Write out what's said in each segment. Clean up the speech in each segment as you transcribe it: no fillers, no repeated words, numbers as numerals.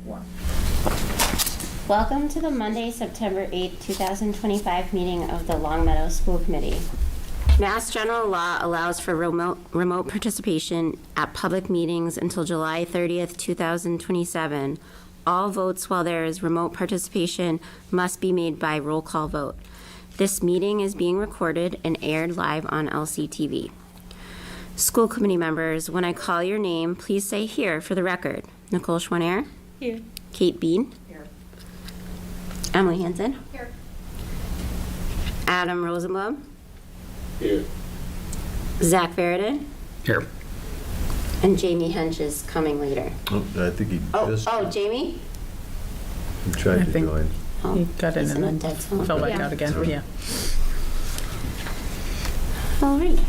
1. Welcome to the Monday, September 8th, 2025 meeting of the Long Meadow School Committee. Mass General Law allows for remote participation at public meetings until July 30th, 2027. All votes while there is remote participation must be made by roll call vote. This meeting is being recorded and aired live on LCTV. School committee members, when I call your name, please say here for the record. Nicole Schwanair? Here. Kate Bean? Here. Emily Hansen? Here. Adam Rosenblum? Here. Zach Veridan? Here. And Jamie Hench is coming later. Oh, I think he just Jamie? tried I to think- join. Oh, He got in he's and a then dead zone. fell back Yeah. out again, yeah. All right.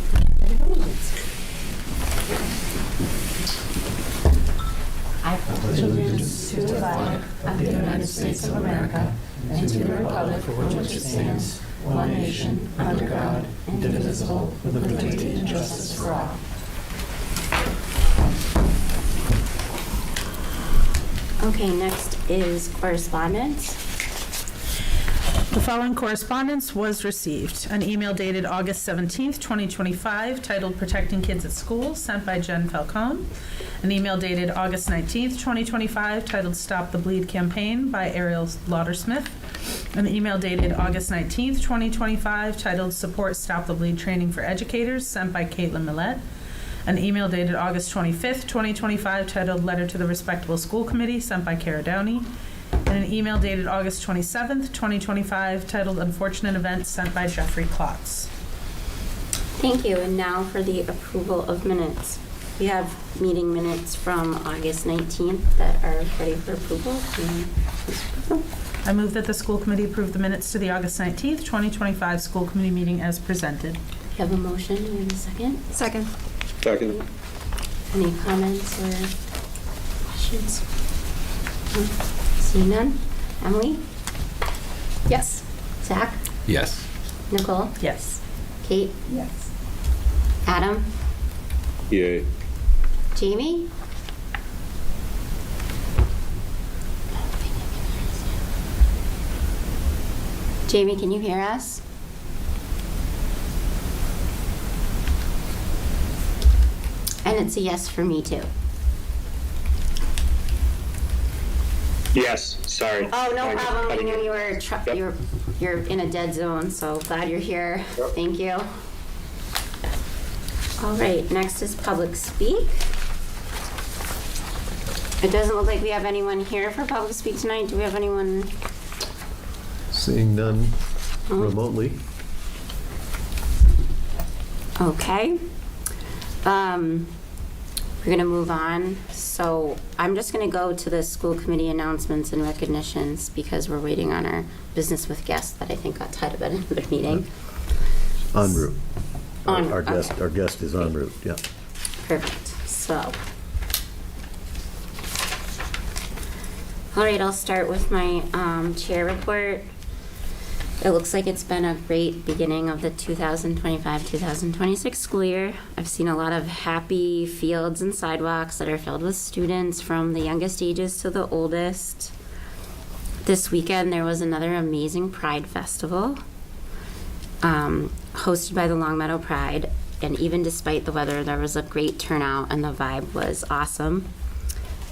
I pledge allegiance to the flag of the United States of America and to the republic for which it stands, one nation, under God, indivisible, with liberty and justice for all. Okay, next is correspondence. The following correspondence was received. An email dated August 17th, 2025, titled Protecting Kids at School, sent by Jen Falcone. An email dated August 19th, 2025, titled Stop the Bleed Campaign by Ariel Laudersmith. An email dated August 19th, 2025, titled Support Stop the Bleed Training for Educators, sent by Caitlin Millette. An email dated August 25th, 2025, titled Letter to the Respectable School Committee, sent by Kara Downey. And an email dated August 27th, 2025, titled Unfortunate Events, sent by Jeffrey Klotz. Thank you, and now for the approval of minutes. We have meeting minutes from August 19th that are ready for approval. I move that the school committee approve the minutes to the August 19th, 2025 school committee meeting as presented. We have a motion, do we have a second? Second. Second. Any comments or questions? No? Seeing none? Emily? Yes. Zach? Yes. Nicole? Yes. Kate? Yes. Adam? Yay. Jamie? Jamie, can you hear us? And it's a yes for me too. Yes. Sorry. Oh, no I just problem. I cutting knew it. you were Yep. you're in a dead zone, so glad you're here. Yep. Thank you. All right, next is public speak. It doesn't look like we have anyone here for public speak tonight. Do we have anyone? Seeing none remotely. Okay. We're gonna move on. So I'm just gonna go to the school committee announcements and recognitions because we're waiting on our business with guests that I think got tied up at another meeting. En route. En- Our guest, okay. our guest is en route, yeah. Perfect. So. All right, I'll start with my chair report. It looks like it's been a great beginning of the 2025-2026 school year. I've seen a lot of happy fields and sidewalks that are filled with students from the youngest ages to the oldest. This weekend, there was another amazing Pride Festival hosted by the Long Meadow Pride. And even despite the weather, there was a great turnout and the vibe was awesome.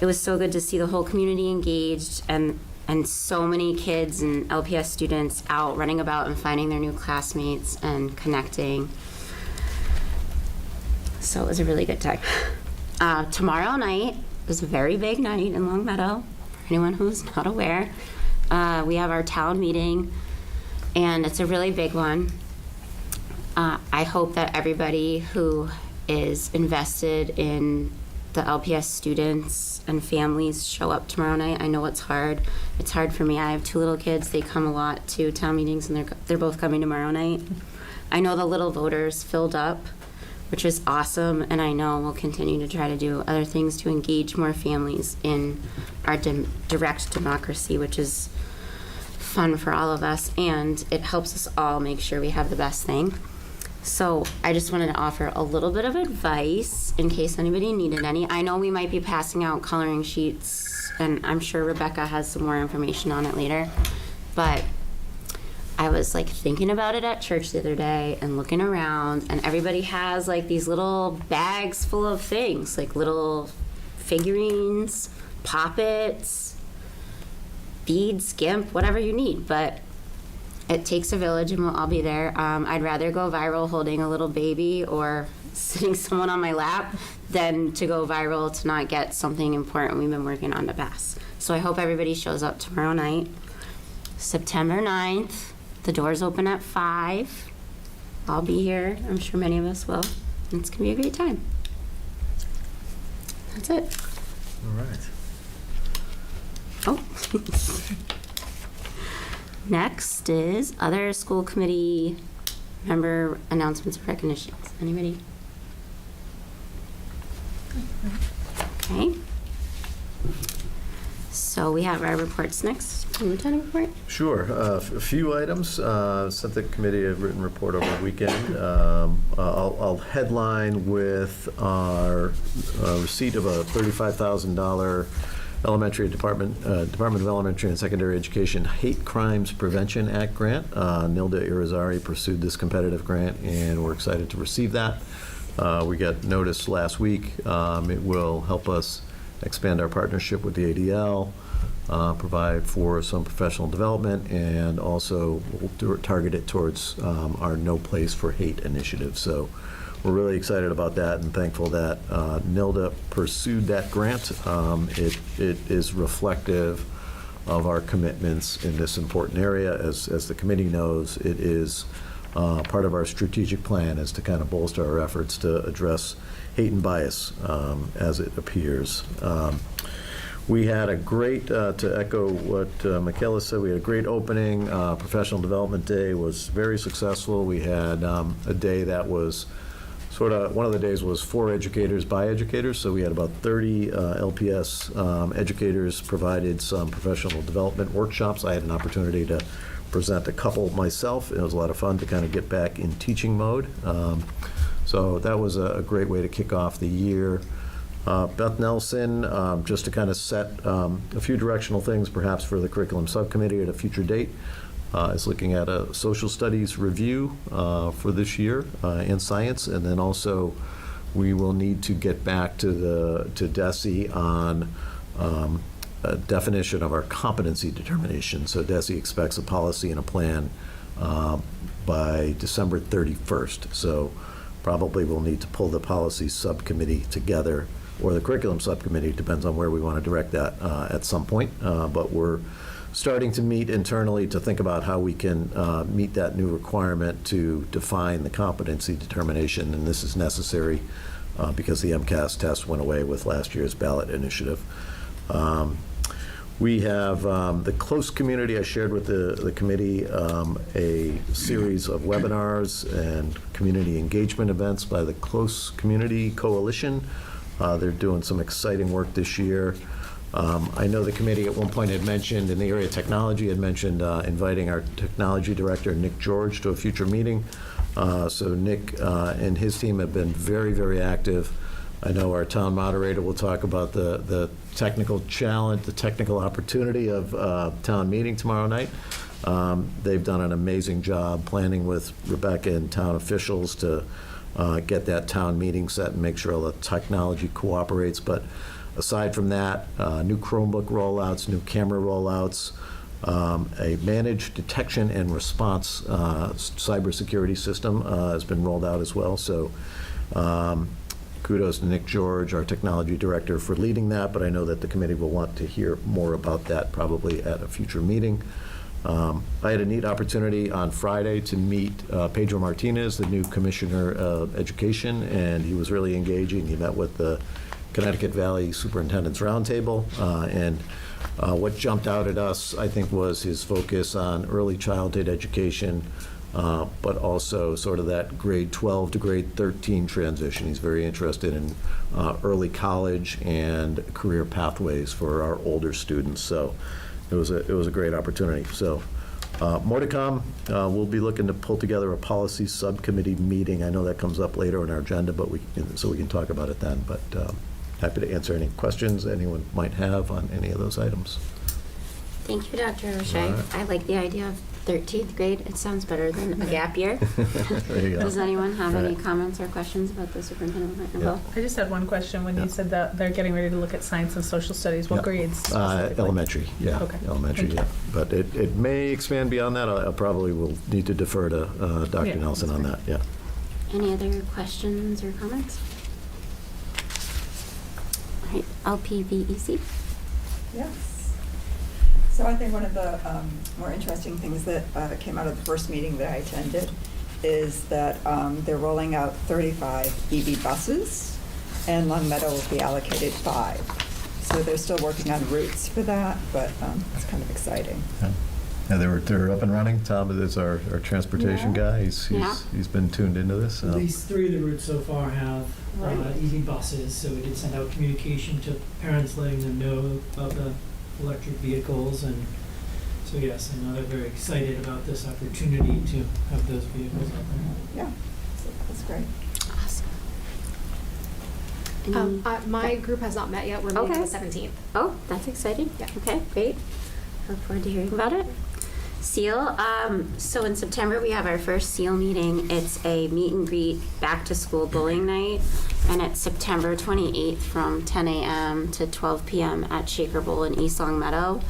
It was so good to see the whole community engaged and so many kids and LPS students out running about and finding their new classmates and connecting. So it was a really good time. Tomorrow night is a very big night in Long Meadow. For anyone who's not aware, we have our town meeting, and it's a really big one. I hope that everybody who is invested in the LPS students and families show up tomorrow night. I know it's hard. It's hard for me. I have two little kids. They come a lot to town meetings, and they're both coming tomorrow night. I know the little voters filled up, which is awesome, and I know we'll continue to try to do other things to engage more families in our direct democracy, which is fun for all of us, and it helps us all make sure we have the best thing. So I just wanted to offer a little bit of advice in case anybody needed any. I know we might be passing out coloring sheets and I'm sure Rebecca has some more information on it later, but I was like thinking about it at church the other day and looking around, and everybody has like these little bags full of things, like little figurines, poppets, beads, gimp, whatever you need. But it takes a village, and we'll all be there. I'd rather go viral holding a little baby or sitting someone on my lap than to go viral to not get something important we've been working on to pass. So I hope everybody shows up tomorrow night, September 9th. The doors open at 5. I'll be here. I'm sure many of us will. It's going to be a great time. That's it. All right. Oh. Next is other school committee member announcements and recognitions. Anybody? Okay. So we have our reports next. Lieutenant report? Sure. A few items. Sent the committee a written report over the weekend. I'll headline with our receipt of a $35,000 Elementary Department of Elementary and Secondary Education Hate Crimes Prevention Act grant. Nilda Irizarry pursued this competitive grant, and we're excited to receive that. We got notice last week. It will help us expand our partnership with the ADL, provide for some professional development, and also we'll target it towards our No Place for Hate initiative. So we're really excited about that and thankful that Nilda pursued that grant. It is reflective of our commitments in this important area. As the committee knows, it is part of our strategic plan is to kind of bolster our efforts to address hate and bias as it appears. We had a great, to echo what Michaela said, we had a great opening. Professional Development Day was very successful. We had a day that was sort of, one of the days was for educators by educators. So we had about 30 LPS educators provided some professional development workshops. I had an opportunity to present a couple myself. It was a lot of fun to kind of get back in teaching mode. So that was a great way to kick off the year. Beth Nelson, just to kind of set a few directional things perhaps for the curriculum subcommittee at a future date, is looking at a social studies review for this year in science, and then also we will need to get back to DESE on a definition of our competency determination. So DESE expects a policy and a plan by December 31st. So probably we'll need to pull the policy subcommittee together, or the curriculum subcommittee, depends on where we want to direct that at some point. But we're starting to meet internally to think about how we can meet that new requirement to define the competency determination, and this is necessary because the MCAS test went away with last year's ballot initiative. We have the close community. I shared with the committee a series of webinars and community engagement events by the Close Community Coalition. They're doing some exciting work this year. I know the committee at one point had mentioned, in the area of technology, had mentioned inviting our technology director, Nick George, to a future meeting. So Nick and his team have been very, very active. I know our town moderator will talk about the technical challenge, the technical opportunity of town meeting tomorrow night. They've done an amazing job planning with Rebecca and town officials to get that town meeting set and make sure all the technology cooperates. But aside from that, new Chromebook rollouts, new camera rollouts, a managed detection and response cybersecurity system has been rolled out as well. So kudos to Nick George, our technology director, for leading that, but I know that the committee will want to hear more about that probably at a future meeting. I had a neat opportunity on Friday to meet Pedro Martinez, the new Commissioner of Education, and he was really engaging. He met with the Connecticut Valley Superintendent's Roundtable, and what jumped out at us, I think, was his focus on early childhood education, but also sort of that grade 12 to grade 13 transition. He's very interested in early college and career pathways for our older students. So it was a great opportunity. So more to come. We'll be looking to pull together a policy subcommittee meeting. I know that comes up later on our agenda, but so we can talk about it then. But happy to answer any questions anyone might have on any of those items. Thank you, Dr. O'Shea. All right. I like the idea of 13th grade. It sounds better than a gap year. There you go. Does anyone have any Right. comments or questions about the superintendent? Nicole? I just had one question. When Yeah. you said that they're getting ready to look at science and social studies, what Yeah. grades? specifically? Elementary, yeah. Okay. Elementary, Thank yeah. But it may expand beyond that. I probably will need to defer to Dr. Yeah, Nelson that's on that, yeah. Any other questions or comments? All right, LPVEC. Yes. So I think one of the more interesting things that came out of the first meeting that I attended is that they're rolling out 35 EV buses, and Long Meadow will be allocated 5. So they're still working on routes for that, but it's kind of exciting. Yeah, they're up and running. Tom is our transportation Yeah. guy. Yeah. He's been tuned into this. At least 3 of the routes so far have Right. EV buses, so we did send out communication to parents letting them know of the electric vehicles, and so yes, I know they're very excited about this opportunity to have those vehicles out there. Yeah, so that's great. Awesome. My group has not met yet. We're meeting on the Okay. 17th. Oh, that's exciting. Yeah. Okay, great. Look forward to hearing about it. SEAL, so in September, we have our first SEAL meeting. It's a meet and greet back to school bowling night, and it's September 28th from 10 a.m. to 12 p.m. at Shaker Bowl in East Long Meadow.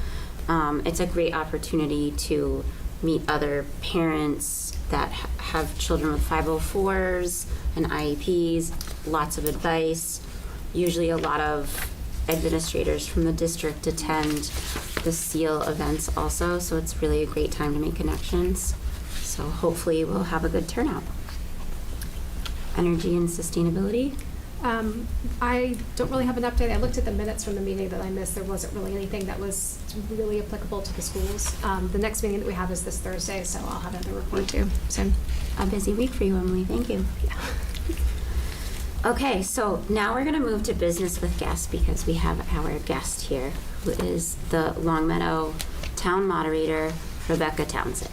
It's a great opportunity to meet other parents that have children with 504s and IEPs, lots of advice. Usually a lot of administrators from the district attend the SEAL events also, so it's really a great time to make connections. So hopefully we'll have a good turnout. Energy and sustainability. I don't really have an update. I looked at the minutes from the meeting that I missed. There wasn't really anything that was really applicable to the schools. The next meeting that we have is this Thursday, so I'll have another report too soon. A busy week for you, Emily. Thank you. Okay, so now we're going to move to business with guests because we have our guest here, who is the Long Meadow Town Moderator, Rebecca Townsend.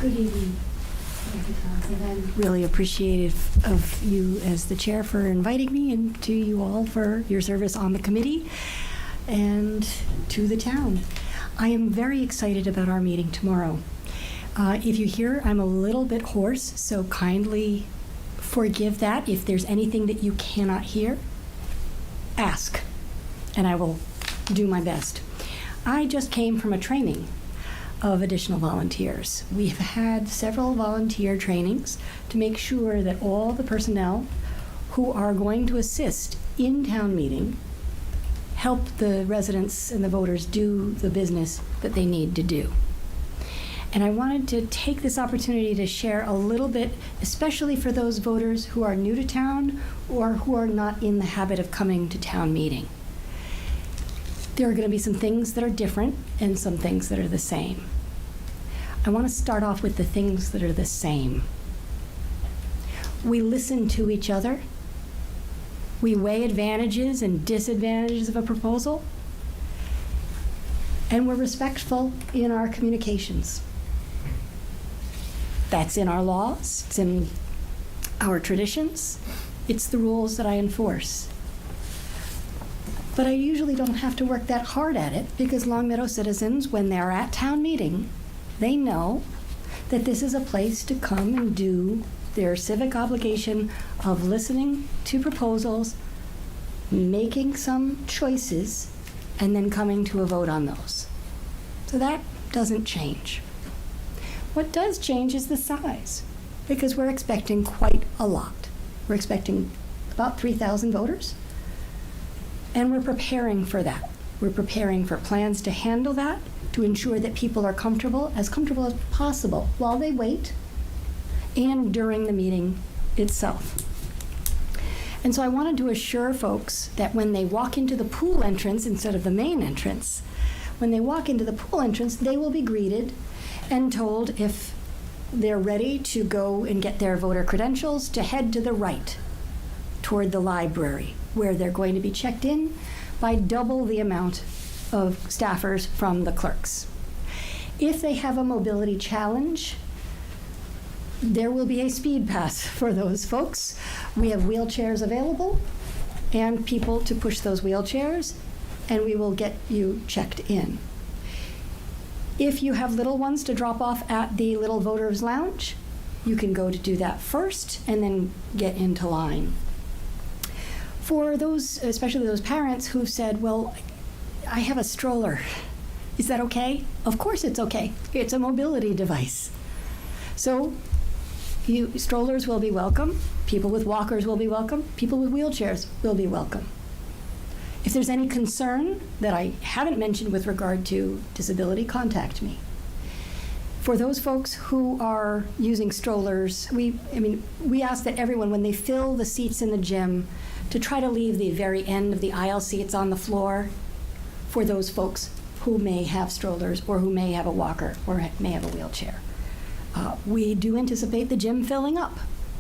Good evening, Dr. Townsend. I'm really appreciative of you as the chair for inviting me, and to you all for your service on the committee and to the town. I am very excited about our meeting tomorrow. If you hear I'm a little bit hoarse, so kindly forgive that. If there's anything that you cannot hear, ask, and I will do my best. I just came from a training of additional volunteers. We've had several volunteer trainings to make sure that all the personnel who are going to assist in town meeting help the residents and the voters do the business that they need to do. And I wanted to take this opportunity to share a little bit, especially for those voters who are new to town or who are not in the habit of coming to town meeting. There are going to be some things that are different and some things that are the same. I want to start off with the things that are the same. We listen to each other. We weigh advantages and disadvantages of a proposal. And we're respectful in our communications. That's in our laws, it's in our traditions, it's the rules that I enforce. But I usually don't have to work that hard at it because Long Meadow citizens, when they're at town meeting, they know that this is a place to come and do their civic obligation of listening to proposals, making some choices, and then coming to a vote on those. So that doesn't change. What does change is the size, because we're expecting quite a lot. We're expecting about 3,000 voters. And we're preparing for that. We're preparing for plans to handle that, to ensure that people are comfortable as possible while they wait and during the meeting itself. And so I wanted to assure folks that when they walk into the pool entrance instead of the main entrance, when they walk into the pool entrance, they will be greeted and told if they're ready to go and get their voter credentials to head to the right toward the library, where they're going to be checked in by double the amount of staffers from the clerks. If they have a mobility challenge, there will be a speed pass for those folks. We have wheelchairs available and people to push those wheelchairs, and we will get you checked in. If you have little ones to drop off at the Little Voters Lounge, you can go to do that first and then get into line. For those, especially those parents who've said, well, I have a stroller, is that okay? Of course it's okay. It's a mobility device. So strollers will be welcome, people with walkers will be welcome, people with wheelchairs will be welcome. If there's any concern that I haven't mentioned with regard to disability, contact me. For those folks who are using strollers, we ask that everyone, when they fill the seats in the gym, to try to leave the very end of the aisle seats on the floor for those folks who may have strollers or who may have a walker or may have a wheelchair. We do anticipate the gym filling up.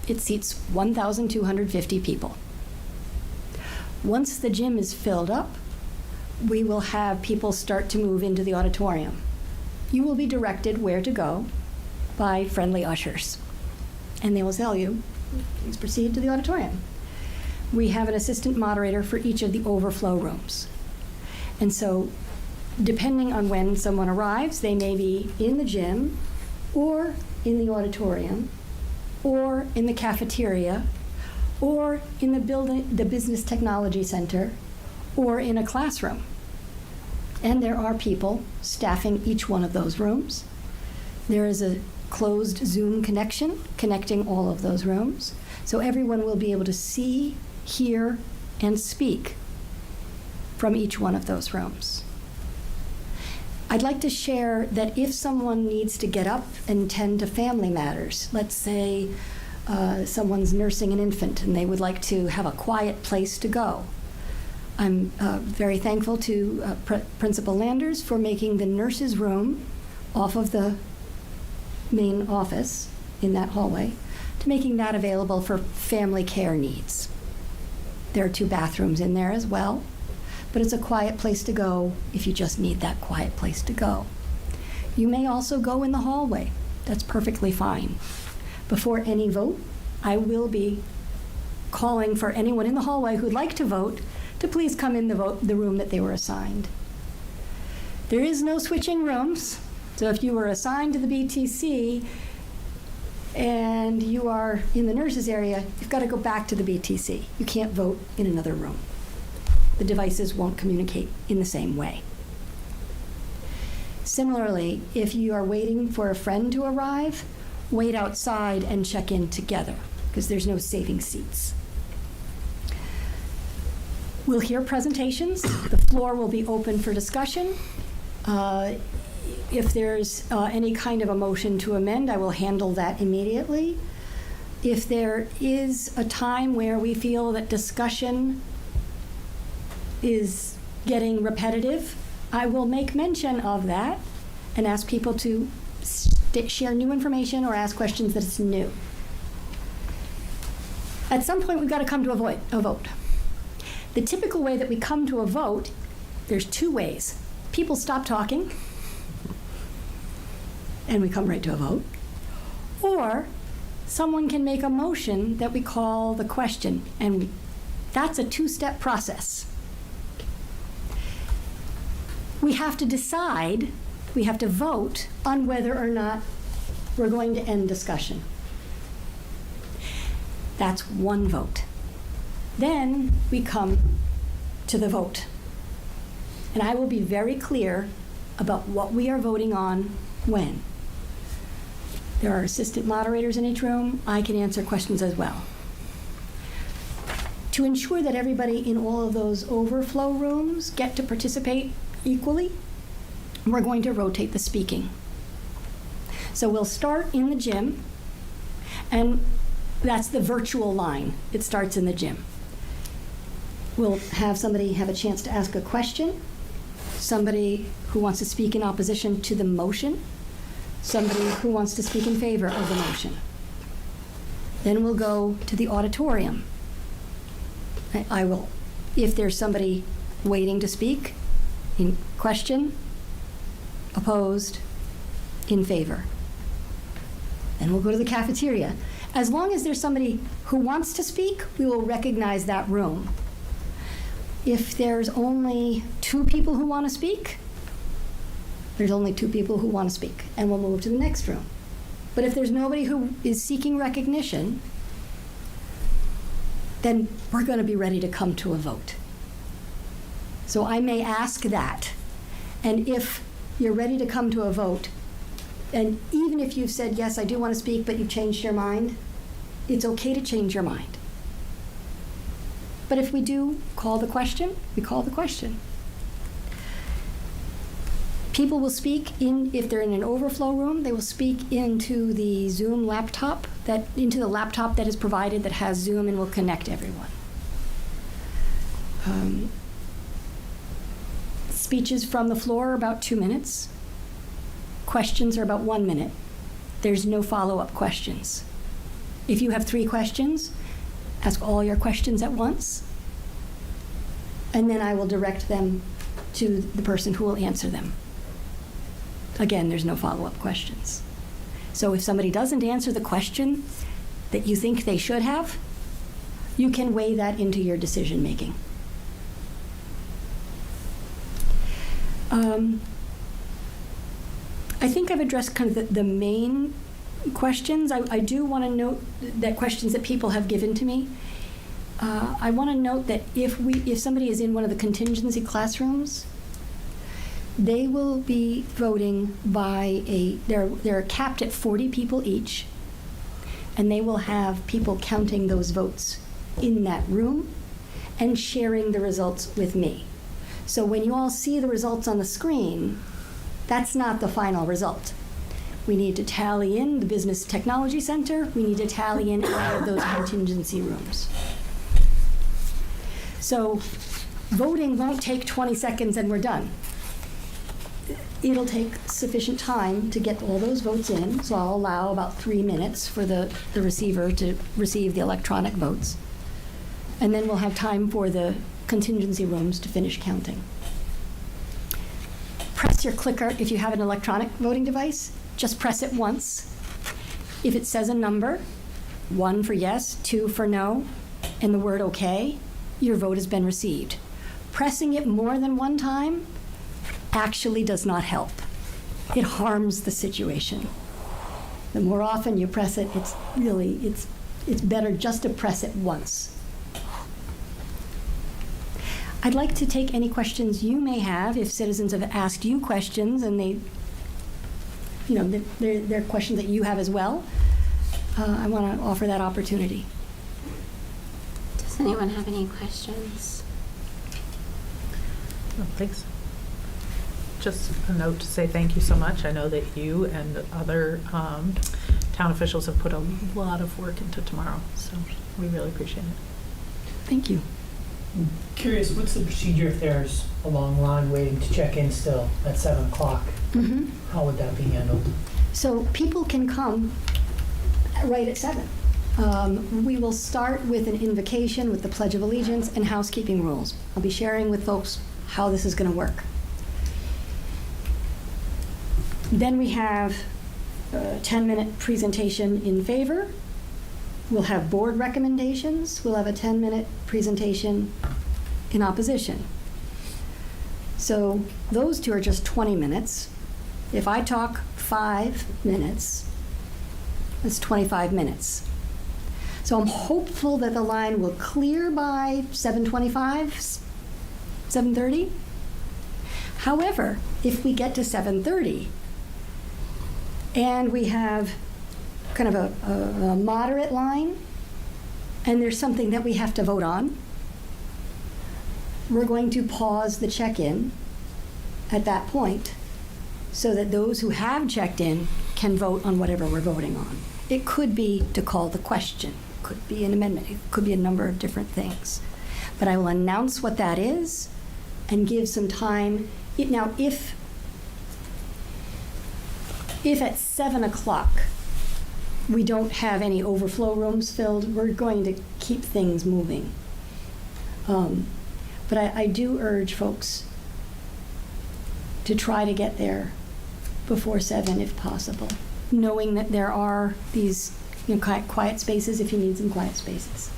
It seats 1,250 people. Once the gym is filled up, we will have people start to move into the auditorium. You will be directed where to go by friendly ushers, and they will tell you, please proceed to the auditorium. We have an assistant moderator for each of the overflow rooms. And so, depending on when someone arrives, they may be in the gym, or in the auditorium, or in the cafeteria, or in the Business Technology Center, or in a classroom. And there are people staffing each one of those rooms. There is a closed Zoom connection connecting all of those rooms. So everyone will be able to see, hear, and speak from each one of those rooms. I'd like to share that if someone needs to get up and tend to family matters, let's say someone's nursing an infant and they would like to have a quiet place to go, I'm very thankful to Principal Landers for making the nurse's room off of the main office in that hallway, to making that available for family care needs. There are 2 bathrooms in there as well, but it's a quiet place to go if you just need that quiet place to go. You may also go in the hallway. That's perfectly fine. Before any vote, I will be calling for anyone in the hallway who'd like to vote to please come in the room that they were assigned. There is no switching rooms, so if you were assigned to the BTC and you are in the nurses area, you've got to go back to the BTC. You can't vote in another room. The devices won't communicate in the same way. Similarly, if you are waiting for a friend to arrive, wait outside and check in together, because there's no saving seats. We'll hear presentations. The floor will be open for discussion. If there's any kind of a motion to amend, I will handle that immediately. If there is a time where we feel that discussion is getting repetitive, I will make mention of that and ask people to share new information or ask questions that is new. At some point, we've got to come to a vote. The typical way that we come to a vote, there's 2 ways. People stop talking, and we come right to a vote. Or someone can make a motion that we call the question, and that's a 2-step process. We have to decide, we have to vote on whether or not we're going to end discussion. That's 1 vote. Then we come to the vote. And I will be very clear about what we are voting on when. There are assistant moderators in each room. I can answer questions as well. To ensure that everybody in all of those overflow rooms get to participate equally, we're going to rotate the speaking. So we'll start in the gym, and that's the virtual line. It starts in the gym. We'll have somebody have a chance to ask a question, somebody who wants to speak in opposition to the motion, somebody who wants to speak in favor of the motion. Then we'll go to the auditorium. I will, if there's somebody waiting to speak, In question, opposed, in favor. Then we'll go to the cafeteria. As long as there's somebody who wants to speak, we will recognize that room. If there's only 2 people who want to speak, there's only 2 people who want to speak, and we'll move to the next room. But if there's nobody who is seeking recognition, then we're going to be ready to come to a vote. So I may ask that. And if you're ready to come to a vote, and even if you've said, yes, I do want to speak, but you've changed your mind, it's okay to change your mind. But if we do call the question, we call the question. People will speak if they're in an overflow room, they will speak into the Zoom laptop, into the laptop that is provided that has Zoom and will connect everyone. Speeches from the floor are about 2 minutes. Questions are about 1 minute. There's no follow-up questions. If you have 3 questions, ask all your questions at once, and then I will direct them to the person who will answer them. Again, there's no follow-up questions. So if somebody doesn't answer the question that you think they should have, you can weigh that into your decision-making. I think I've addressed kind of the main questions. I do want to note that questions that people have given to me. I want to note that if somebody is in one of the contingency classrooms, they will be voting by they're capped at 40 people each, and they will have people counting those votes in that room and sharing the results with me. So when you all see the results on the screen, that's not the final result. We need to tally in the Business Technology Center. We need to tally in all of those contingency rooms. So voting won't take 20 seconds and we're done. It'll take sufficient time to get all those votes in, so I'll allow about 3 minutes for the receiver to receive the electronic votes. And then we'll have time for the contingency rooms to finish counting. Press your clicker if you have an electronic voting device. Just press it once. If it says a number, 1 for yes, 2 for no, and the word okay, your vote has been received. Pressing it more than 1 time actually does not help. It harms the situation. The more often you press it, it's better just to press it once. I'd like to take any questions you may have if citizens have asked you questions and they're questions that you have as well. I want to offer that opportunity. Does anyone have any questions? I don't think so. Just a note to say thank you so much. I know that you and other town officials have put a lot of work into tomorrow, so we really appreciate it. Thank you. I'm curious, what's the procedure if there's a long line waiting to check in still at 7 o'clock? Mm-hmm. How would that be handled? So people can come right at 7. We will start with an invocation with the Pledge of Allegiance and housekeeping rules. I'll be sharing with folks how this is going to work. Then we have a 10-minute presentation in favor. We'll have board recommendations. We'll have a 10-minute presentation in opposition. So those 2 are just 20 minutes. If I talk 5 minutes, that's 25 minutes. So I'm hopeful that the line will clear by 7:25, 7:30. However, if we get to 7:30 and we have kind of a moderate line, and there's something that we have to vote on, we're going to pause the check-in at that point so that those who have checked in can vote on whatever we're voting on. It could be to call the question, could be an amendment, it could be a number of different things. But I will announce what that is and give some time. Now, if at 7 o'clock we don't have any overflow rooms filled, we're going to keep things moving. But I do urge folks to try to get there before 7 if possible, knowing that there are these quiet spaces if you need some quiet spaces.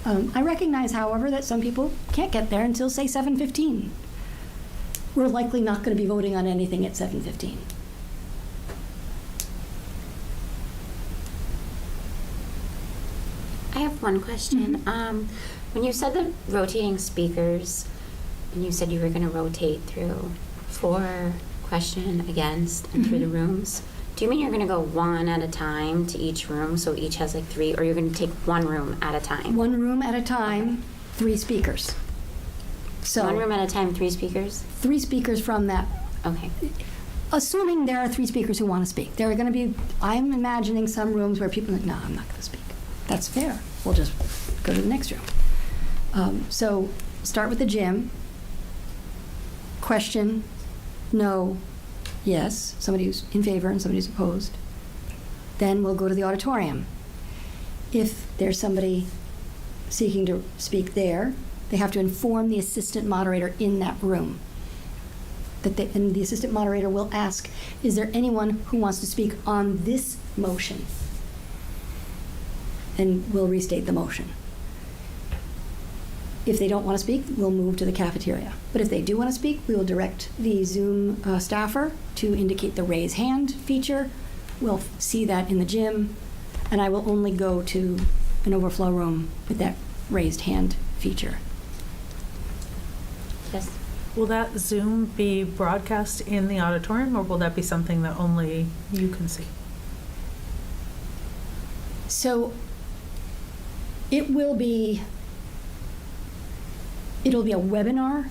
I recognize, however, that some people can't get there until, say, 7:15. We're likely not going to be voting on anything at 7:15. I have one question. When you said the rotating speakers, and you said you were going to rotate through for question, against, and through the rooms, do you mean you're going to go one at a time to each room, so each has like 3, or you're going to take one room at a time? One room at a time, 3 speakers. So One room at a time, 3 speakers? 3 speakers from that. Okay. Assuming there are 3 speakers who want to speak. There are going to be, I'm imagining some rooms where people are like, no, I'm not going to speak. That's fair. We'll just go to the next room. So start with the gym. Question, no, yes. Somebody who's in favor and somebody who's opposed. Then we'll go to the auditorium. If there's somebody seeking to speak there, they have to inform the assistant moderator in that room. And the assistant moderator will ask, is there anyone who wants to speak on this motion? And we'll restate the motion. If they don't want to speak, we'll move to the cafeteria. But if they do want to speak, we will direct the Zoom staffer to indicate the raise hand feature. We'll see that in the gym, and I will only go to an overflow room with that raised hand feature. Yes. Will that Zoom be broadcast in the auditorium, or will that be something that only you can see? So it'll be a webinar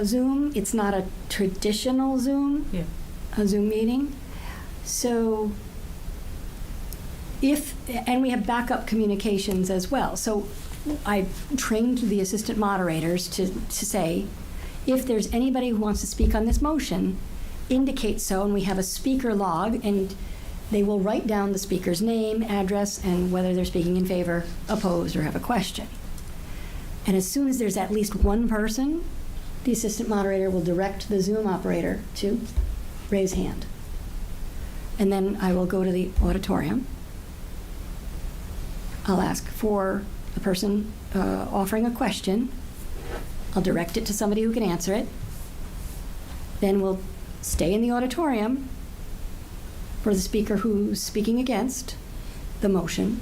Zoom. It's not a traditional Zoom, Yeah. a Zoom meeting. So and we have backup communications as well. So I trained the assistant moderators to say, if there's anybody who wants to speak on this motion, indicate so, and we have a speaker log, and they will write down the speaker's name, address, and whether they're speaking in favor, opposed, or have a question. And as soon as there's at least one person, the assistant moderator will direct the Zoom operator to raise hand. And then I will go to the auditorium. I'll ask for the person offering a question. I'll direct it to somebody who can answer it. Then we'll stay in the auditorium for the speaker who's speaking against the motion.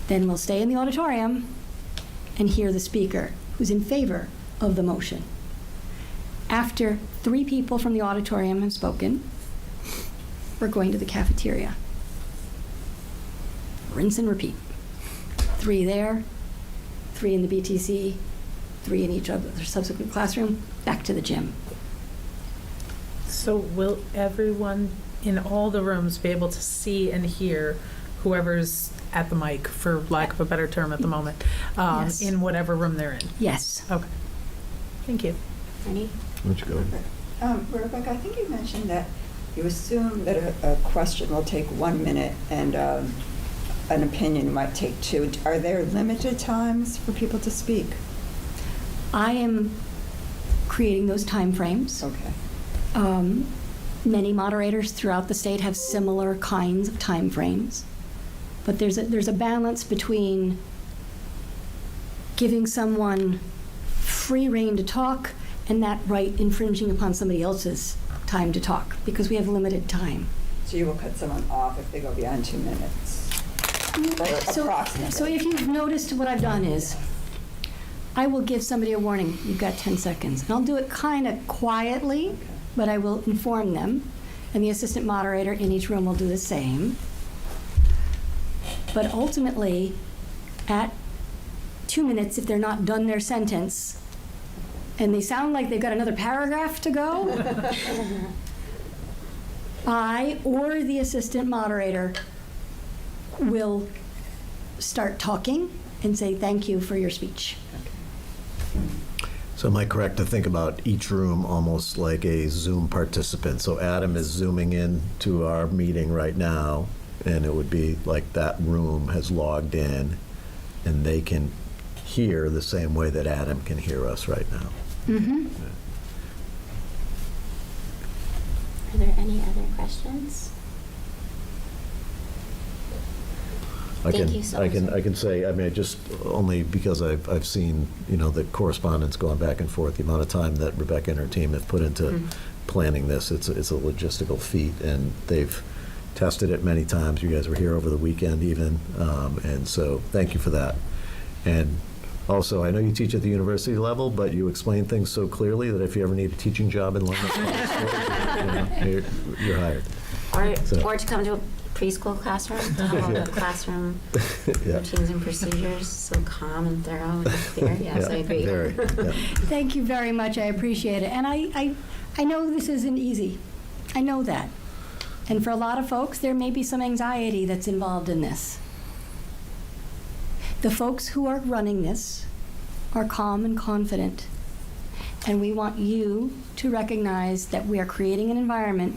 Then we'll stay in the auditorium and hear the speaker who's in favor of the motion. After 3 people from the auditorium have spoken, we're going to the cafeteria. Rinse and repeat. 3 there, 3 in the BTC, 3 in each other subsequent classroom, back to the gym. So will everyone in all the rooms be able to see and hear whoever's at the mic, for lack of a better term at the moment, Yes. in whatever room they're in? Yes. Okay. Thank you. Ready? Why don't you go? Rebecca, I think you mentioned that you assume that a question will take 1 minute and an opinion might take 2. Are there limited times for people to speak? I am creating those time frames. Okay. Many moderators throughout the state have similar kinds of time frames. But there's a balance between giving someone free rein to talk and that right infringing upon somebody else's time to talk, because we have limited time. So you will cut someone off if they go beyond 2 minutes? Or approximately. So if you've noticed, what I've done is I will give somebody a warning, you've got 10 seconds. And I'll do it kind of quietly, Okay. but I will inform them. And the assistant moderator in each room will do the same. But ultimately, at 2 minutes, if they're not done their sentence, and they sound like they've got another paragraph to go, I or the assistant moderator will start talking and say, thank you for your speech. So am I correct to think about each room almost like a Zoom participant? So Adam is Zooming in to our meeting right now, and it would be like that room has logged in, and they can hear the same way that Adam can hear us right now. Mm-hmm. Are there any other questions? Thank you so I much. can say, I mean, just only because I've seen, the correspondence going back and forth, the amount of time that Rebecca and her team have put into planning this. It's a logistical feat, and they've tested it many times. You guys were here over the weekend even, and so thank you for that. And also, I know you teach at the university level, but you explain things so clearly that if you ever need a teaching job in London, you're hired. Or to come to a preschool classroom, to have all the classroom Yeah. routines and procedures, so calm and thorough and clear. Yes, I agree. Very, yeah. Thank you very much. I appreciate it. And I know this isn't easy. I know that. And for a lot of folks, there may be some anxiety that's involved in this. The folks who are running this are calm and confident. And we want you to recognize that we are creating an environment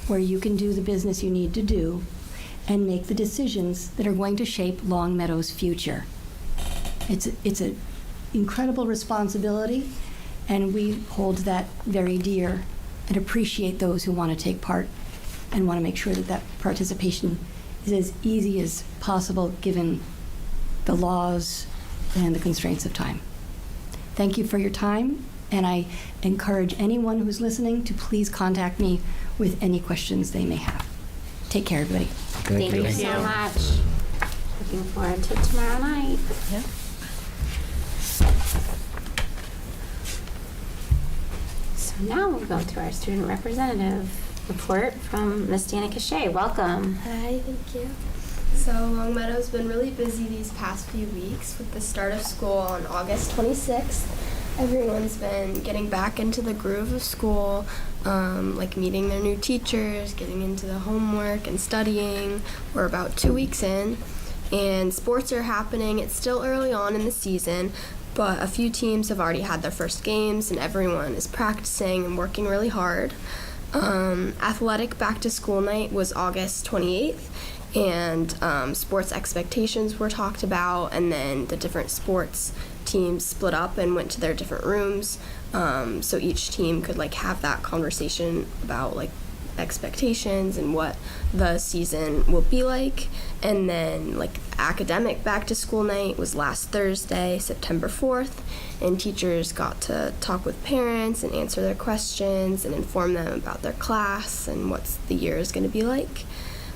where you can do the business you need to do and make the decisions that are going to shape Long Meadow's future. It's an incredible responsibility, and we hold that very dear and appreciate those who want to take part and want to make sure that that participation is as easy as possible given the laws and the constraints of time. Thank you for your time, and I encourage anyone who's listening to please contact me with any questions they may have. Take care, everybody. Thank you so much. Looking forward to tomorrow night. Yeah. So now we'll go to our student representative report from Miss Danica Shea. Welcome. Hi, thank you. So Longmeadow's been really busy these past few weeks with the start of school on August 26th. Everyone's been getting back into the groove of school, like meeting their new teachers, getting into the homework and studying. We're about 2 weeks in, and sports are happening. It's still early on in the season, but a few teams have already had their first games, and everyone is practicing and working really hard. Athletic back-to-school night was August 28th, and sports expectations were talked about, and then the different sports teams split up and went to their different rooms, so each team could have that conversation about expectations and what the season will be like. And then academic back to school night was last Thursday, September 4th, and teachers got to talk with parents and answer their questions and inform them about their class and what the year is going to be like.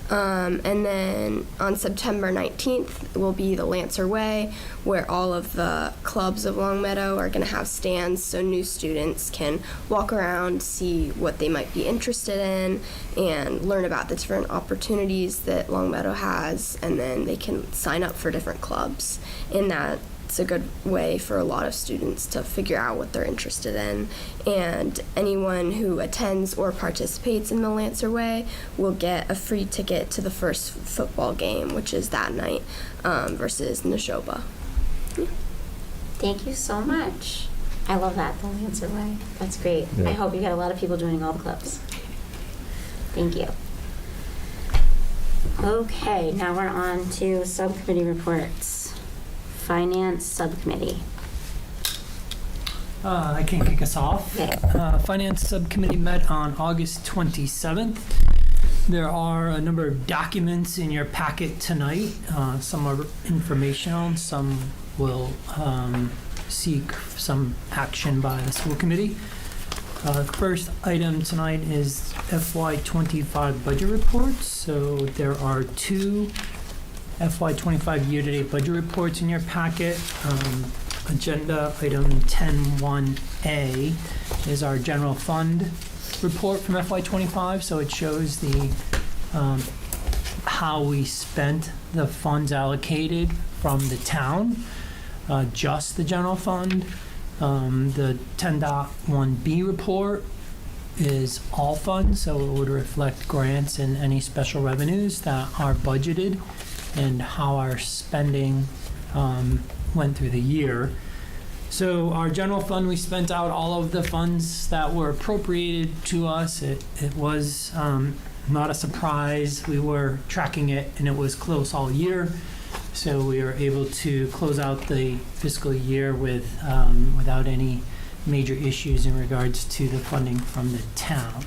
And then on September 19th will be the Lancer Way, where all of the clubs of Longmeadow are going to have stands so new students can walk around, see what they might be interested in, and learn about the different opportunities that Longmeadow has, and then they can sign up for different clubs. And that's a good way for a lot of students to figure out what they're interested in. And anyone who attends or participates in the Lancer Way will get a free ticket to the first football game, which is that night, versus Neshoba. Thank you so much. I love that, the Lancer Way. That's great. Yeah. I hope you get a lot of people joining all the clubs. Thank you. Okay, now we're on to subcommittee reports. Finance Subcommittee. I can kick us off. Yeah. Finance Subcommittee met on August 27th. There are a number of documents in your packet tonight. Some are informational, some will seek some action by the school committee. First item tonight is FY25 budget reports. So there are two FY25 year-to-date budget reports in your packet. Agenda item 10.1A is our general fund report from FY25. So it shows the how we spent the funds allocated from the town, just the general fund. The 10.1B report is all funds, so it would reflect grants and any special revenues that are budgeted and how our spending went through the year. So our general fund, we spent out all of the funds that were appropriated to us. It was not a surprise. We were tracking it, and it was close all year. So we were able to close out the fiscal year with without any major issues in regards to the funding from the town.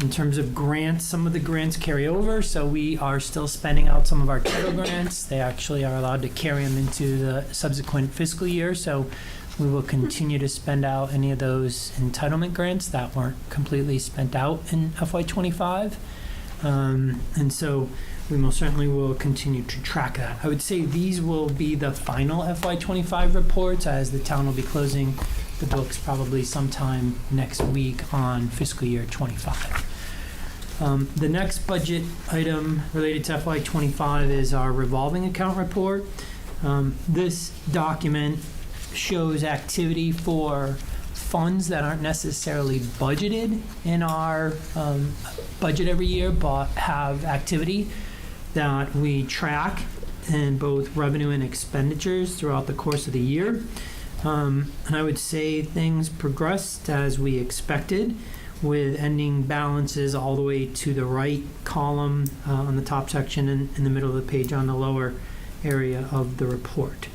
In terms of grants, some of the grants carry over, so we are still spending out some of our title grants. They actually are allowed to carry them into the subsequent fiscal year, so we will continue to spend out any of those entitlement grants that weren't completely spent out in FY25. And so we most certainly will continue to track that. I would say these will be the final FY25 reports, as the town will be closing the books probably sometime next week on fiscal year 25. The next budget item related to FY25 is our revolving account report. This document shows activity for funds that aren't necessarily budgeted in our budget every year, but have activity that we track in both revenue and expenditures throughout the course of the year. And I would say things progressed as we expected, with ending balances all the way to the right column on the top section and in the middle of the page on the lower area of the report.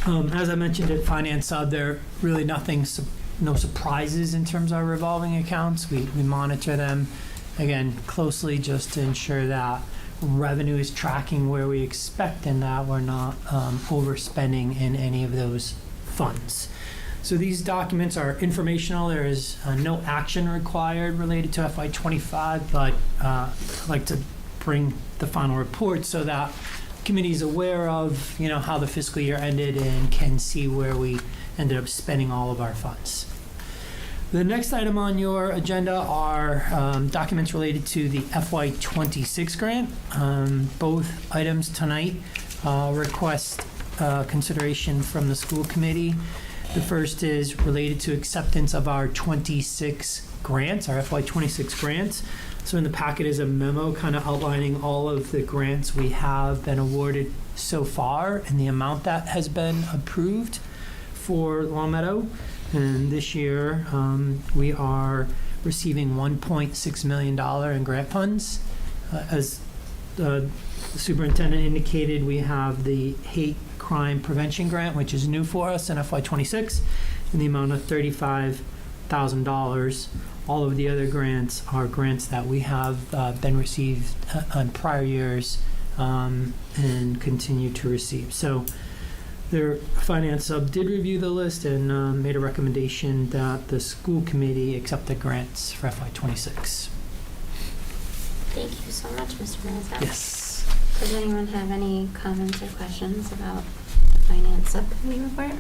As I mentioned at Finance Sub, there are really no surprises in terms of our revolving accounts. We monitor them, again, closely just to ensure that revenue is tracking where we expect and that we're not overspending in any of those funds. So these documents are informational. There is no action required related to FY25, but I'd like to bring the final report so that the committee is aware of, how the fiscal year ended and can see where we ended up spending all of our funds. The next item on your agenda are documents related to the FY26 grant. Both items tonight request consideration from the school committee. The first is related to acceptance of our 26 grants, our FY26 grants. So in the packet is a memo kind of outlining all of the grants we have been awarded so far and the amount that has been approved for Long Meadow. And this year, we are receiving $1.6 million in grant funds. As the superintendent indicated, we have the hate crime prevention grant, which is new for us in FY26, in the amount of $35,000. All of the other grants are grants that we have been received on prior years and continue to receive. So their Finance Sub did review the list and made a recommendation that the school committee accept the grants for FY26. Thank you so much, Mr. Milzak. Yes. Does anyone have any comments or questions about the Finance Subcommittee report?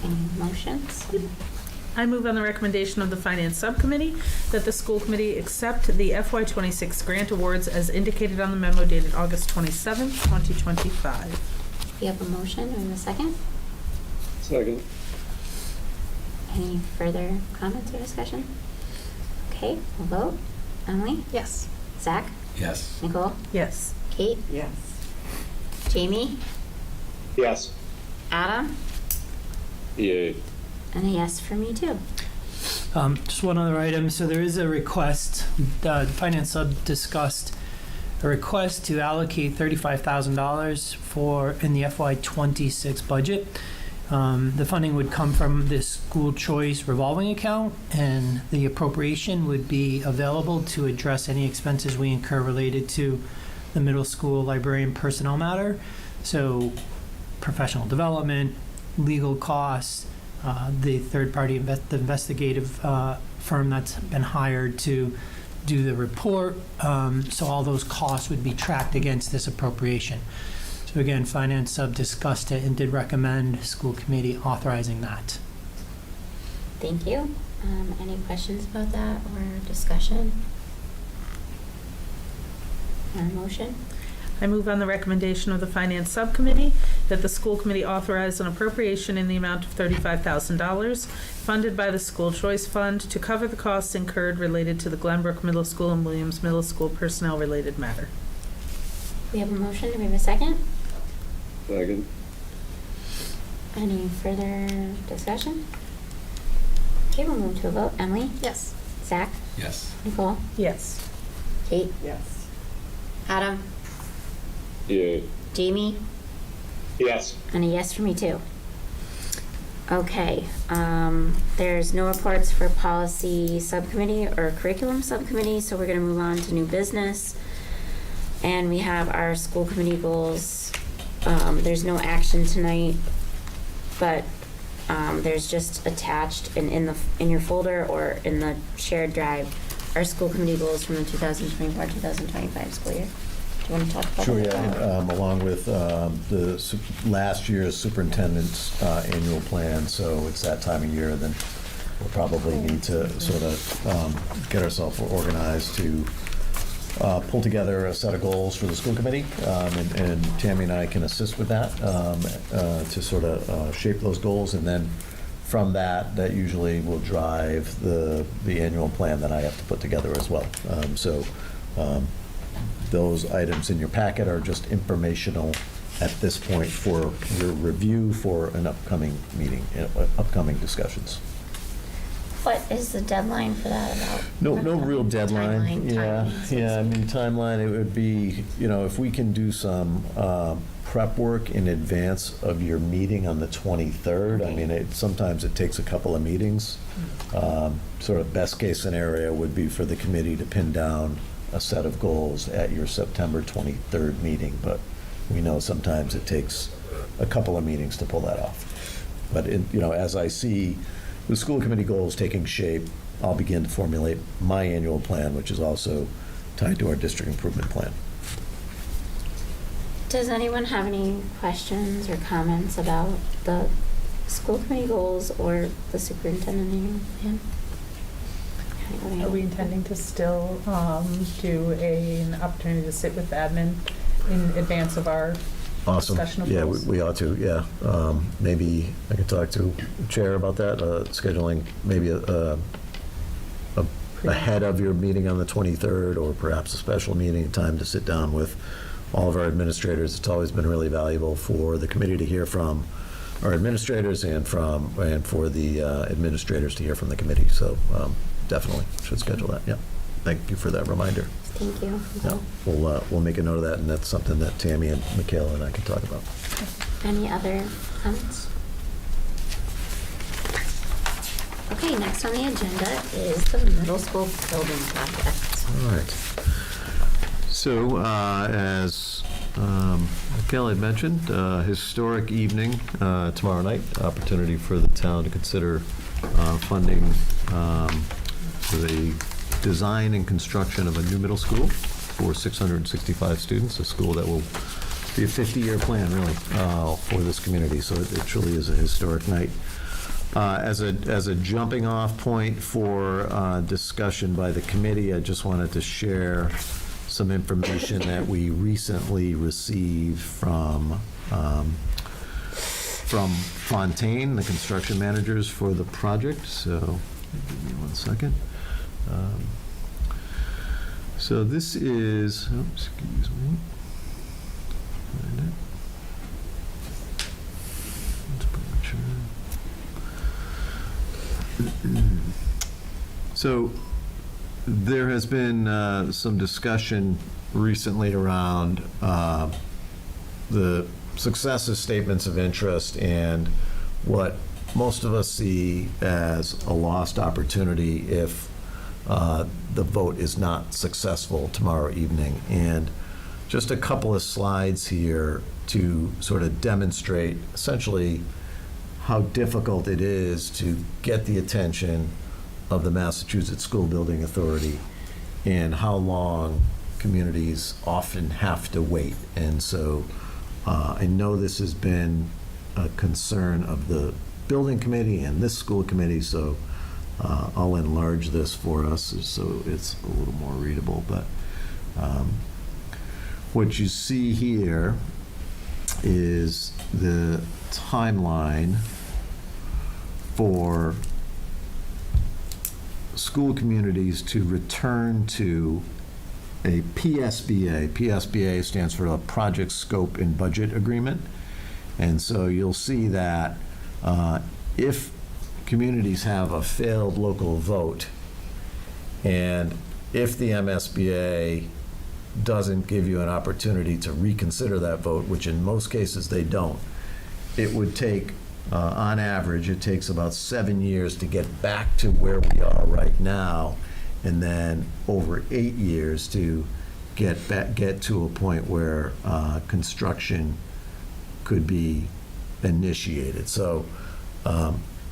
Any motions? I move on the recommendation of the Finance Subcommittee that the school committee accept the FY26 grant awards as indicated on the memo dated August 27th, 2025. We have a motion. Do we have a second? Second. Any further comments or discussion? Okay, we'll vote. Emily? Yes. Zach? Yes. Nicole? Yes. Kate? Yes. Jamie? Yes. Adam? Yay. And a yes for me too. Just one other item. So there is a request. The Finance Sub discussed a request to allocate $35,000 in the FY26 budget. The funding would come from this school choice revolving account, and the appropriation would be available to address any expenses we incur related to the middle school librarian personnel matter. So professional development, legal costs, the third-party investigative firm that's been hired to do the report. So all those costs would be tracked against this appropriation. So again, Finance Sub discussed it and did recommend school committee authorizing that. Thank you. Any questions about that or discussion? Or motion? I move on the recommendation of the Finance Subcommittee that the school committee authorize an appropriation in the amount of $35,000 funded by the School Choice Fund to cover the costs incurred related to the Glenbrook Middle School and Williams Middle School personnel-related matter. We have a motion. Do we have a second? Second. Any further discussion? Okay, we'll move to a vote. Emily? Yes. Zach? Yes. Nicole? Yes. Kate? Yes. Adam? Yay. Jamie? Yes. And a yes for me too. Okay, there's no reports for policy subcommittee or curriculum subcommittee, so we're gonna move on to new business. And we have our school committee goals. There's no action tonight, but there's just attached in your folder or in the shared drive, our school committee goals from the 2024-2025 school year. Do you want to talk about Sure, that? yeah, and, along with last year's superintendent's annual plan, so it's that time of year, then we'll probably need to sort of get ourselves organized to pull together a set of goals for the school committee, and Tammy and I can assist with that to sort of shape those goals, and then from that usually will drive the annual plan that I have to put together as well. Those items in your packet are just informational at this point for your review for an upcoming meeting, upcoming discussions. What is the deadline for that about? No real deadline. Timeline. Yeah, I mean, timeline, it would be, if we can do some prep work in advance of your meeting on the 23rd. I mean, sometimes it takes a couple of meetings. Sort of best case scenario would be for the committee to pin down a set of goals at your September 23rd meeting, but we know sometimes it takes a couple of meetings to pull that off. But, as I see the school committee goals taking shape, I'll begin to formulate my annual plan, which is also tied to our district improvement plan. Does anyone have any questions or comments about the school committee goals or the superintendent annual plan? Are we intending to still do an opportunity to sit with admin in advance of our Awesome. discussion of Yeah, goals? we ought to, yeah. Maybe I could talk to the chair about that, scheduling maybe ahead of your meeting on the 23rd, or perhaps a special meeting, time to sit down with all of our administrators. It's always been really valuable for the committee to hear from our administrators and for the administrators to hear from the committee. So definitely should schedule that. Yeah. Thank you for that reminder. Thank you. Yeah, we'll make a note of that, and that's something that Tammy and Michaela and I can talk about. Any other comments? Okay, next on the agenda is the middle school building project. All right. So, as Michaela had mentioned, historic evening tomorrow night, opportunity for the town to consider funding for the design and construction of a new middle school for 665 students, a school that will be a 50-year plan, really, for this community. So it truly is a historic night. As a jumping off point for discussion by the committee, I just wanted to share some information that we recently received from Fontaine, the construction managers for the project. So give me 1 second. So this is, excuse me. Find it. Let's put my chair. So there has been some discussion recently around the successive statements of interest and what most of us see as a lost opportunity if the vote is not successful tomorrow evening. And just a couple of slides here to sort of demonstrate essentially how difficult it is to get the attention of the Massachusetts School Building Authority and how long communities often have to wait. And so I know this has been a concern of the building committee and this school committee, so I'll enlarge this for us so it's a little more readable. But what you see here is the timeline for school communities to return to a PSBA. PSBA stands for a Project Scope and Budget Agreement. And so you'll see that if communities have a failed local vote, and if the MSBA doesn't give you an opportunity to reconsider that vote, which in most cases they don't, it would take on average, it takes about 7 years to get back to where we are right now, and then over 8 years to get to a point where construction could be initiated. So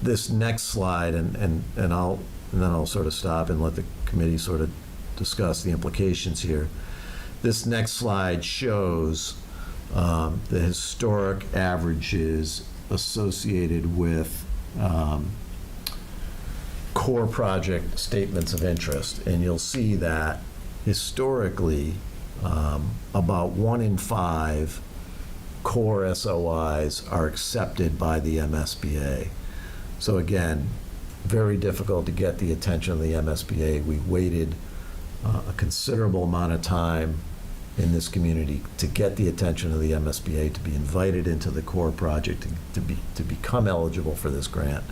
this next slide, and then I'll sort of stop and let the committee sort of discuss the implications here. This next slide shows the historic averages associated with core project statements of interest. And you'll see that historically, about 1 in 5 core SOIs are accepted by the MSBA. So again, very difficult to get the attention of the MSBA. We waited a considerable amount of time in this community to get the attention of the MSBA, to be invited into the core project, to become eligible for this grant.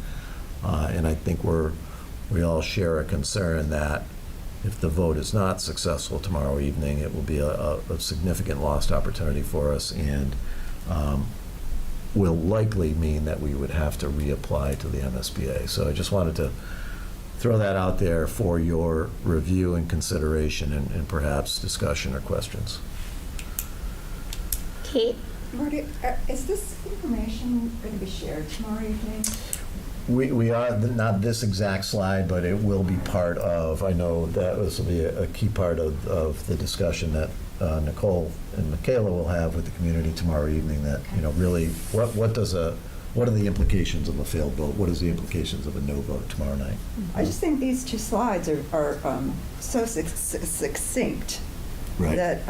And I think we all share a concern that if the vote is not successful tomorrow evening, it will be a significant lost opportunity for us, and will likely mean that we would have to reapply to the MSBA. So I just wanted to throw that out there for your review and consideration, and perhaps discussion or questions. Kate? Marty, is this information going to be shared tomorrow evening? We are, not this exact slide, but it will be part of, I know that this will be a key part of the discussion that Nicole and Michaela will have with the community tomorrow evening, that, really, what are the implications of a failed vote? What is the implications of a no vote tomorrow night? I just think these two slides are so succinct Right. that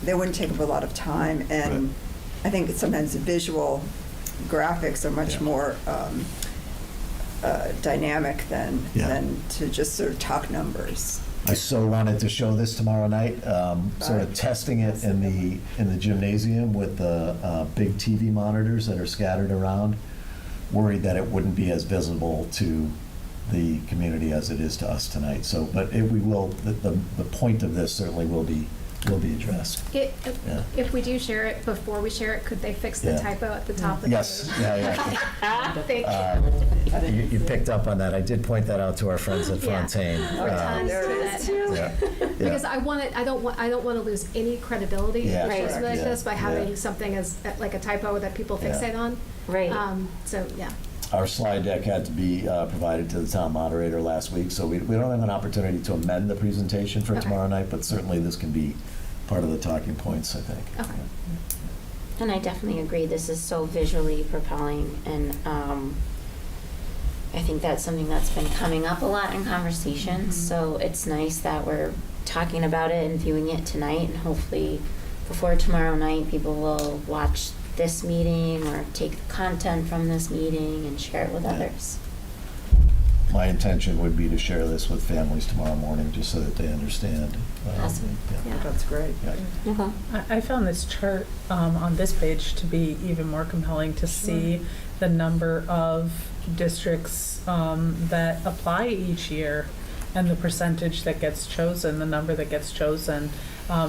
they wouldn't take up a lot of time, and Right. I think sometimes the visual graphics are much Yeah. more dynamic than Yeah. to just sort of talk numbers. I so wanted to show this tomorrow night, sort of testing it in the gymnasium with the big TV monitors that are scattered around. Worried that it wouldn't be as visible to the community as it is to us tonight. So, but we will. The point of this certainly will be addressed. If we do share it, before we share it, could they fix the Yeah. typo at the top of the Yes. page? Yeah. Thank you. You picked up on that. I did point that out to our friends at Yeah. Fontaine. Or tons there to it that. is, too. Yeah. Because I don't want to lose any credibility Yeah, in Right. something like yeah, this by having yeah. something as like a typo that people Yeah. fixate on. Right. So yeah. Our slide deck had to be provided to the town moderator last week, so we don't have an opportunity to amend the presentation for Okay. tomorrow night, but certainly this can be part of the talking points, I think. Okay. And I definitely agree, this is so visually propelling, and I think that's something that's been coming up a lot in conversations, so it's nice that we're talking about it and viewing it tonight, and hopefully before tomorrow night, people will watch this meeting or take the content from this meeting and share it with Yeah. others. My intention would be to share this with families tomorrow morning, just so that they understand. Awesome. Yeah. That's great. Yeah. Okay. I found this chart on this page to be even more compelling to see the number of districts that apply each year and the percentage that gets chosen, the number that gets chosen,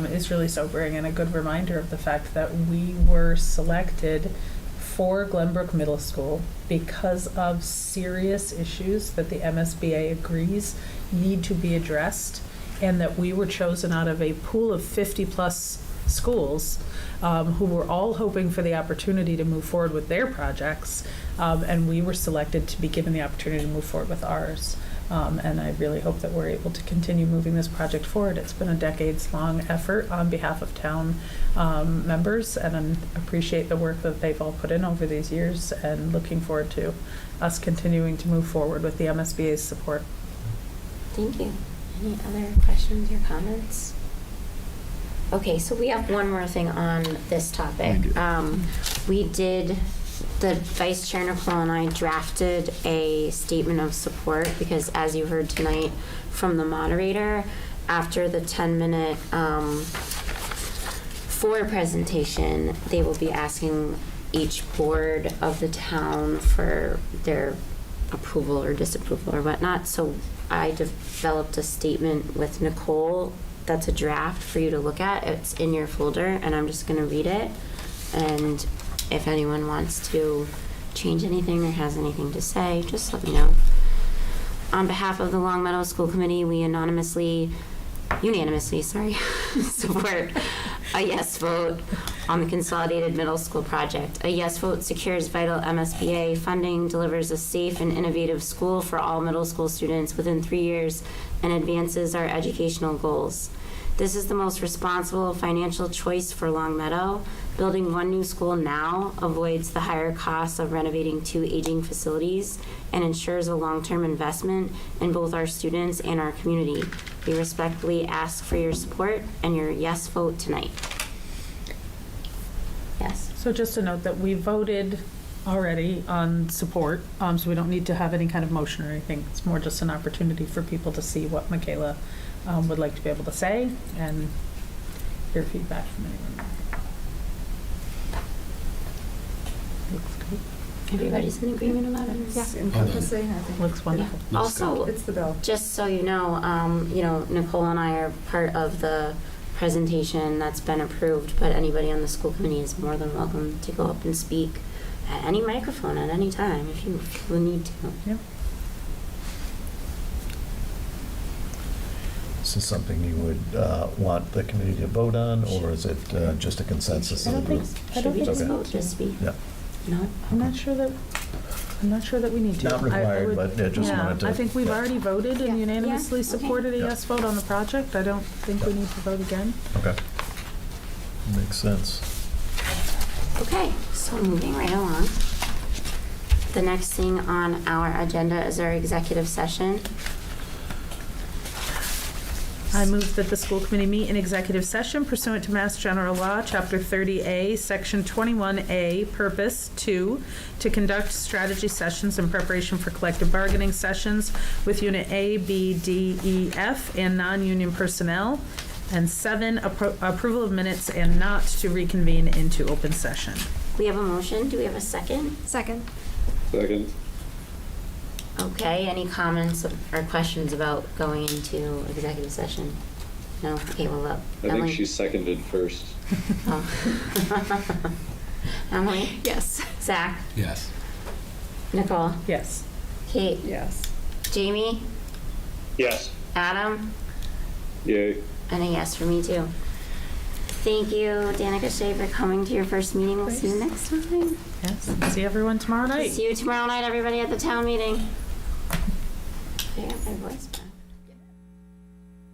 is really sobering and a good reminder of the fact that we were selected for Glenbrook Middle School because of serious issues that the MSBA agrees need to be addressed, and that we were chosen out of a pool of 50-plus schools who were all hoping for the opportunity to move forward with their projects, and we were selected to be given the opportunity to move forward with ours. And I really hope that we're able to continue moving this project forward. It's been a decades-long effort on behalf of town members, and I appreciate the work that they've all put in over these years, and looking forward to us continuing to move forward with the MSBA's support. Thank you. Any other questions or comments? Okay, so we have one more thing on this topic. We do. The Vice Chair Nicole and I drafted a statement of support because, as you heard tonight from the moderator, after the 10-minute forward presentation, they will be asking each board of the town for their approval or disapproval or whatnot. So I developed a statement with Nicole that's a draft for you to look at. It's in your folder, and I'm just going to read it. And if anyone wants to change anything or has anything to say, just let me know. On behalf of the Long Meadow School Committee, we unanimously, support a yes vote on the Consolidated Middle School project. A yes vote secures vital MSBA funding, delivers a safe and innovative school for all middle school students within 3 years, and advances our educational goals. This is the most responsible financial choice for Long Meadow. Building one new school now avoids the higher costs of renovating 2 aging facilities and ensures a long-term investment in both our students and our community. We respectfully ask for your support and your yes vote tonight. Yes. So just to note that we voted already on support, so we don't need to have any kind of motion or anything. It's more just an opportunity for people to see what Michaela would like to be able to say and hear feedback from anyone. Looks good. Everybody's in agreement about it? It's encompassing, I think. Looks wonderful. Also, It's the bill. just so you know, Nicole and I are part of the presentation that's been approved, but anybody on the school committee is more than welcome to go up and speak at any microphone at any time if you feel need to. Yep. Is this something you would want the committee to vote on, or is it just a consensus? I don't of the think- group? I Should don't we think just we vote need to to. speak? Yeah. No? I'm not sure that we need to. Not I required, would- but I just yeah, wanted to- I think we've yeah. already voted and Yeah. unanimously Yeah, okay. supported a Yeah. yes vote on the project. I don't think we need to vote again. Okay. Makes sense. Okay, so moving right along. The next thing on our agenda is our executive session. I move that the school committee meet in executive session pursuant to Mass General Law, Chapter 30A, Section 21A, Purpose 2, to conduct strategy sessions in preparation for collective bargaining sessions with Unit A, B, D, E, F, and non-union personnel. And 7, approval of minutes and not to reconvene into open session. We have a motion. Do we have a second? Second. Second. Okay, any comments or questions about going into executive session? No? Okay, well, I think Emily. she seconded first. Oh. Emily? Yes. Zach? Yes. Nicole? Yes. Kate? Yes. Jamie? Yes. Adam? Yay. And a yes for me too. Thank you, Danica Shea, for coming to your first meeting. We'll see you next time. Yes. See everyone tomorrow night. See you tomorrow night, everybody, at the town meeting. I got my voice.